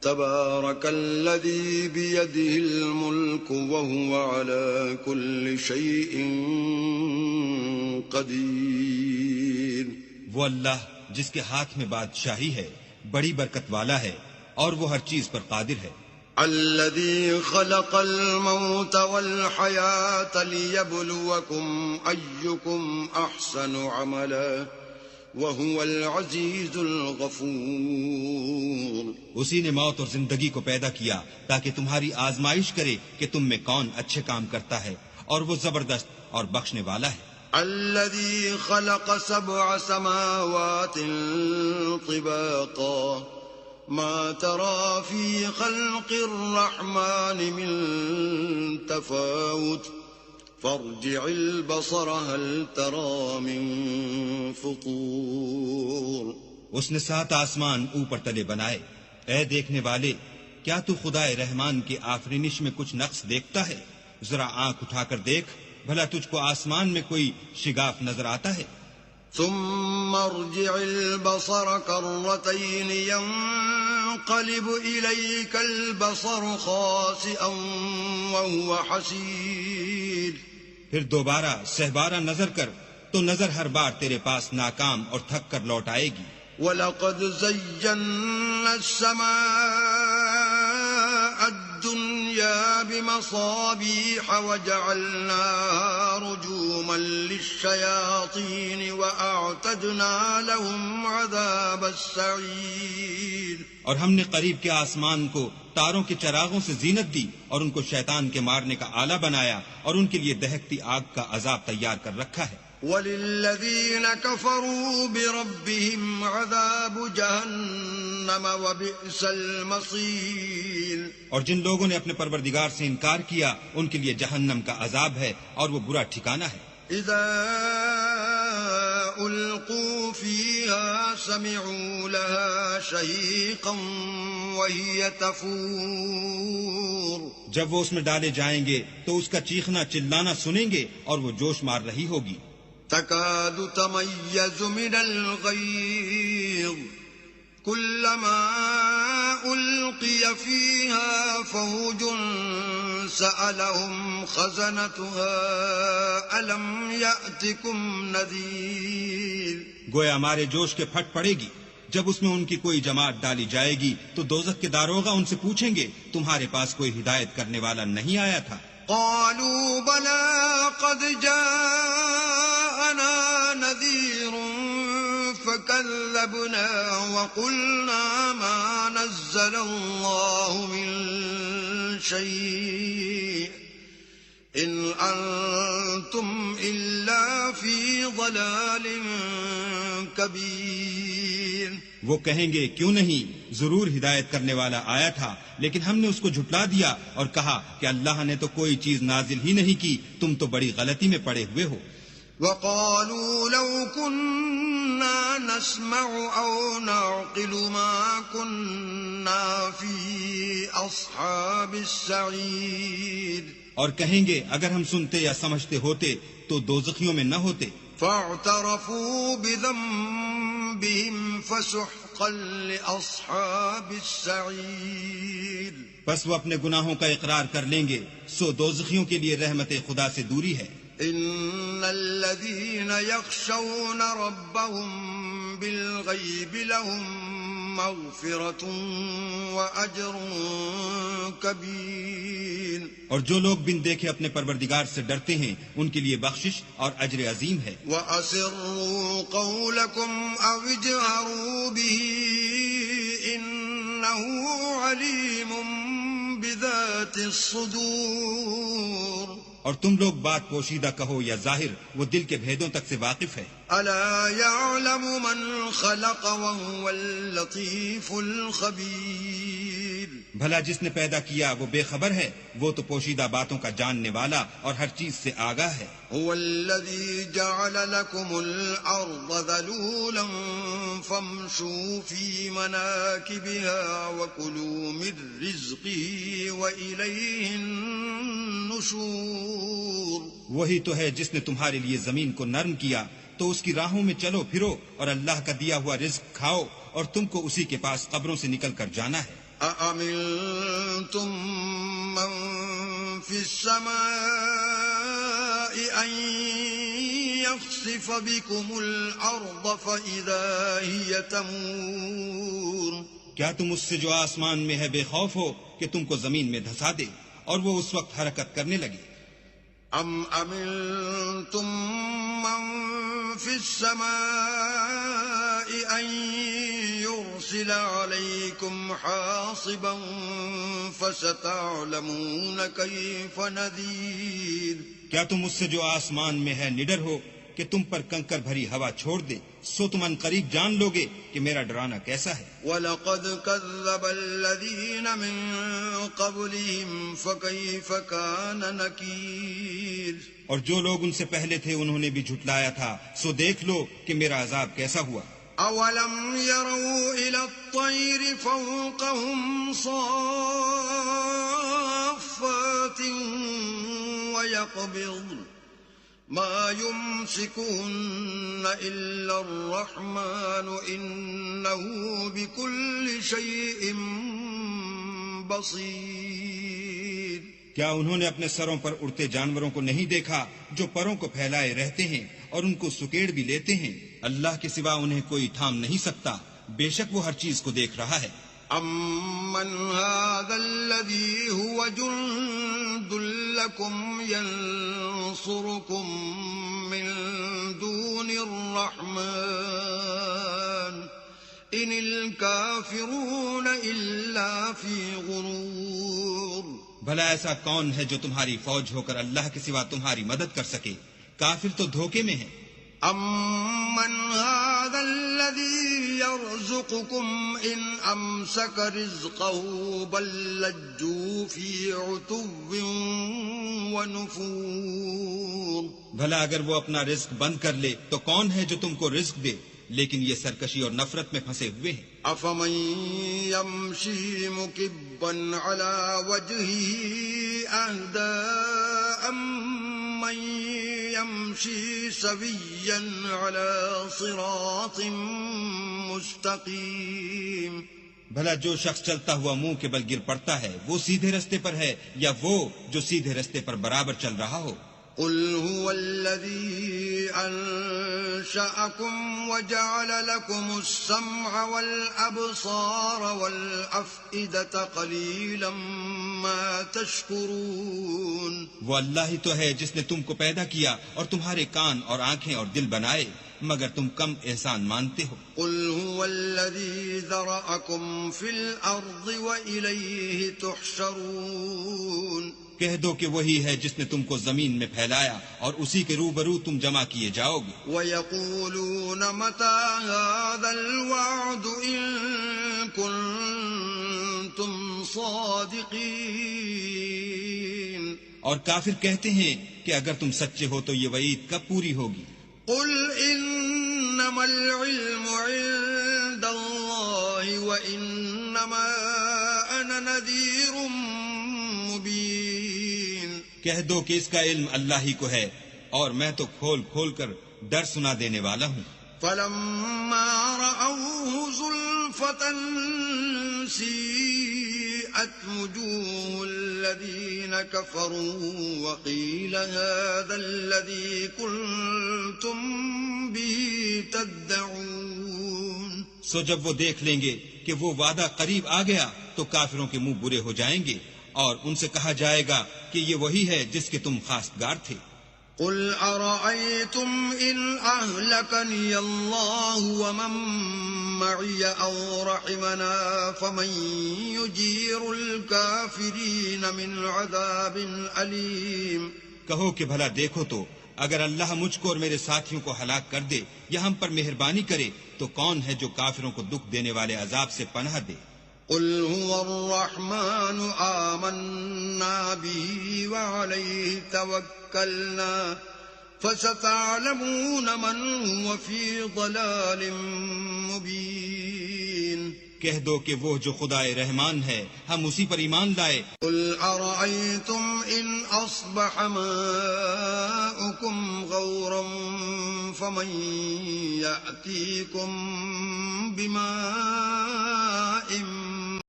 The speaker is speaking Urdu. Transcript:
تبارك الذي بيده الملك وهو على كل شيء قدير. وہ اللہ جس کے ہاتھ میں بادشاہی ہے بڑی برکت والا ہے اور وہ ہر چیز پر قادر ہے. الذي خلق الموت والحياة ليبلوكم أيكم أحسن عملا وهو العزيز الغفور. اسی نے موت اور زندگی کو پیدا کیا تاکہ تمہاری آزمائش کرے کہ تم میں کون اچھے کام کرتا ہے اور وہ زبردست اور بخشنے والا ہے. الذي خلق 7 سماوات طباقا ما ترى في خلق الرحمن من تفاوت فارجع البصر هل ترى من فطور. اس نے 7 آسمان اوپر تلے بنائے. اے دیکھنے والے، کیا تو خدائے رحمان کی آفرینش میں کچھ نقص دیکھتا ہے؟ ذرا آنکھ اٹھا کر دیکھ، بھلا تجھ کو آسمان میں کوئی شگاف نظر آتا ہے؟ ثم ارجع البصر كرتين ينقلب إليك البصر خاسئا وهو حسير. پھر دوبارہ سہبارہ نظر کر تو نظر ہر بار تیرے پاس ناکام اور تھک کر لوٹ آئے گی. وَلَقَدْ زَيَّنَّا السَّمَاءَ الدُّنْيَا بِمَصَابِيحَ وَجَعَلْنَاهَا رُجُومًا لِلشَّيَاطِينِ وَأَعْتَدْنَا لَهُمْ عَذَابَ السَّعِيرِ. اور ہم نے قریب کے آسمان کو تاروں کے چراغوں سے زینت دی اور ان کو شیطان کے مارنے کا آلہ بنایا اور ان کے لیے دہکتی آگ کا عذاب تیار کر رکھا ہے. وَلِلَّذِينَ كَفَرُوا بِرَبِّهِمْ عَذَابُ جَهَنَّمَ وَبِئْسَ الْمَصِيرُ. اور جن لوگوں نے اپنے پروردگار سے انکار کیا ان کے لیے جہنم کا عذاب ہے اور وہ برا ٹھکانہ ہے. إِذَا أُلْقُوا فِيهَا سَمِعُوا لَهَا شَهِيقًا وَهِيَ تَفُورُ. جب وہ اس میں ڈالے جائیں گے تو اس کا چیخنا چلانا سنیں گے اور وہ جوش مار رہی ہوگی. تكاد تميز من الغيظ كلما ألقي فيها فوج سألهم خزنتها ألم يأتكم نذير. گویا ہمارے جوش کے پھٹ پڑے گی جب اس میں ان کی کوئی جماعت ڈالی جائے گی تو دوزخ کے داروغہ ان سے پوچھیں گے تمہارے پاس کوئی ہدایت کرنے والا نہیں آیا تھا؟ قالوا بلى قد جاءنا نذير فكذبنا وقلنا ما نزل الله من شيء إن أنتم إلا في ضلال كبير. وہ کہیں گے کیوں نہیں، ضرور ہدایت کرنے والا آیا تھا لیکن ہم نے اس کو جھٹلا دیا اور کہا کہ اللہ نے تو کوئی چیز نازل ہی نہیں کی، تم تو بڑی غلطی میں پڑے ہوئے ہو. وقالوا لو كنا نسمع أو نعقل ما كنا في أصحاب السعير. اور کہیں گے اگر ہم سنتے یا سمجھتے ہوتے تو دوزخیوں میں نہ ہوتے. فاعترفوا بذنبهم فسحقا لأصحاب السعير. بس وہ اپنے گناہوں کا اقرار کر لیں گے، سو دوزخیوں کے لیے رحمت خدا سے دوری ہے. ان الذين يخشون ربهم بالغيب لهم مغفرة وأجر كبير. اور جو لوگ بن دیکھے اپنے پروردگار سے ڈرتے ہیں ان کے لیے بخشش اور اجر عظیم ہے. وَأَسِرُّوا قَوْلَكُمْ أَوْ اجْهَرُوا بِهِ إِنَّهُ عَلِيمٌ بِذَاتِ الصُّدُورِ. اور تم لوگ بات پوشیدہ کہو یا ظاہر، وہ دل کے بھیدوں تک سے واقف ہے. أَلَا يَعْلَمُ مَنْ خَلَقَ وَهُوَ اللَّطِيفُ الْخَبِيرُ. بھلا جس نے پیدا کیا وہ بے خبر ہے، وہ تو پوشیدہ باتوں کا جاننے والا اور ہر چیز سے آگاہ ہے. هو الذي جعل لكم الأرض ذلولا فامشوا في مناكبها وكلوا من رزقه وإليه النشور. وہی تو ہے جس نے تمہارے لیے زمین کو نرم کیا تو اس کی راہوں میں چلو پھرو اور اللہ کا دیا ہوا رزق کھاؤ اور تم کو اسی کے پاس قبروں سے نکل کر جانا ہے. أأمنتم من في السماء أن يخسف بكم الأرض فإذا هي تمور کیا تم اس سے جو آسمان میں ہے بے خوف ہو کہ تم کو زمین میں دھسا دے اور وہ اس وقت حرکت کرنے لگے؟ أم أمنتم من في السماء أن يرسل عليكم حاصبا فستعلمون كيف نذير کیا تم اس سے جو آسمان میں ہے نڈر ہو کہ تم پر کنکر بھری ہوا چھوڑ دے، سو تم ان قریب جان لوگے کہ میرا ڈرانا کیسا ہے۔ وَلَقَدْ كَذَّبَ الَّذِينَ مِن قَبْلِهِمْ فَكَيْفَ كَانَ نَكِيرِ اور جو لوگ ان سے پہلے تھے انہوں نے بھی جھٹلایا تھا، سو دیکھ لو کہ میرا عذاب کیسا ہوا۔ أَوَلَمْ يَرَوْا إِلَى الطَّيْرِ فَوْقَهُمْ صَافَّاتٍ وَيَقْبِضْنَ مَا يُمْسِكُهُنَّ إِلَّا الرَّحْمَنُ إِنَّهُ بِكُلِّ شَيْءٍ بَصِيرٌ کیا انہوں نے اپنے سروں پر اڑتے جانوروں کو نہیں دیکھا جو پروں کو پھیلائے رہتے ہیں اور ان کو سکیڑ بھی لیتے ہیں؟ اللہ کے سوا انہیں کوئی تھام نہیں سکتا، بے شک وہ ہر چیز کو دیکھ رہا ہے۔ أَمَّنْ هَذَا الَّذِي هُوَ جُنْدٌ لَكُمْ يَنْصُرُكُمْ مِنْ دُونِ الرَّحْمَنِ إِنِ الْكَافِرُونَ إِلَّا فِي غُرُورٍ بھلا ایسا کون ہے جو تمہاری فوج ہو کر اللہ کے سوا تمہاری مدد کر سکے؟ کافر تو دھوکے میں ہیں۔ أَمَّنْ هَذَا الَّذِي يَرْزُقُكُمْ إِنْ أَمْسَكَ رِزْقَهُ بَلْ لَجُّوا فِي عُتُوٍّ وَنُفُورٍ بھلا اگر وہ اپنا رزق بند کر لے تو کون ہے جو تم کو رزق دے؟ لیکن یہ سرکشی اور نفرت میں پھنسے ہوئے ہیں۔ أَفَمَن يَمْشِي مُكِبًّا عَلَى وَجْهِهِ أَهْدَىٰ أَمَّن يَمْشِي سَوِيًّا عَلَى صِرَاطٍ مُسْتَقِيمٍ بھلا جو شخص چلتا ہوا منہ کے بل گر پڑتا ہے وہ سیدھے رستے پر ہے یا وہ جو سیدھے رستے پر برابر چل رہا ہو؟ قُلْ هُوَ الَّذِي أَنشَأَكُمْ وَجَعَلَ لَكُمُ السَّمْعَ وَالْأَبْصَارَ وَالْأَفْئِدَةَ قَلِيلًا مَا تَشْكُرُونَ وہ اللہ ہی تو ہے جس نے تم کو پیدا کیا اور تمہارے کان اور آنکھیں اور دل بنائے، مگر تم کم احسان مانتے ہو۔ قُلْ هُوَ الَّذِي ذَرَأَكُمْ فِي الْأَرْضِ وَإِلَيْهِ تُحْشَرُونَ کہہ دو کہ وہی ہے جس نے تم کو زمین میں پھیلایا اور اسی کے روبرو تم جمع کیے جاؤ گے۔ وَيَقُولُونَ مَتَى هَذَا الْوَعْدُ إِن كُنتُمْ صَادِقِينَ اور کافر کہتے ہیں کہ اگر تم سچے ہو تو یہ وعید کب پوری ہوگی؟ قُلْ إِنَّمَا الْعِلْمُ عِندَ اللَّهِ وَإِنَّمَا أَنَا نَذِيرٌ مُبِينٌ کہہ دو کہ اس کا علم اللہ ہی کو ہے اور میں تو کھول کھول کر ڈر سنا دینے والا ہوں۔ فَلَمَّا رَأَوْهُ زُلْفَةً سِيئَتْ وُجُوهُ الَّذِينَ كَفَرُوا وَقِيلَ هَذَا الَّذِي كُنتُم بِهِ تَدَّعُونَ سو جب وہ دیکھ لیں گے کہ وہ وعدہ قریب آ گیا تو کافروں کے منہ برے ہو جائیں گے اور ان سے کہا جائے گا کہ یہ وہی ہے جس کے تم خواستگار تھے۔ قُلْ أَرَأَيْتُمْ إِنْ أَهْلَكَنِيَ اللَّهُ وَمَن مَّعِيَ أَوْ رَحِمَنَا فَمَن يُجِيرُ الْكَافِرِينَ مِنْ عَذَابٍ أَلِيمٍ کہو کہ بھلا دیکھو تو اگر اللہ مجھ کو اور میرے ساتھیوں کو ہلاک کر دے یا ہم پر مہربانی کرے تو کون ہے جو کافروں کو دکھ دینے والے عذاب سے پناہ دے؟ قُلْ هُوَ الرَّحْمَنُ آمَنَّا بِهِ وَعَلَيْهِ تَوَكَّلْنَا فَسَتَعْلَمُونَ مَنْ هُوَ فِي ضَلَالٍ مُبِينٍ کہہ دو کہ وہ جو خدا رحمان ہے ہم اسی پر ایمان لائے۔ قُلْ أَرَأَيْتُمْ إِنْ أَصْبَحَ مَاؤُكُمْ غَوْرًا فَمَن يَأْتِيكُم بِمَاءٍ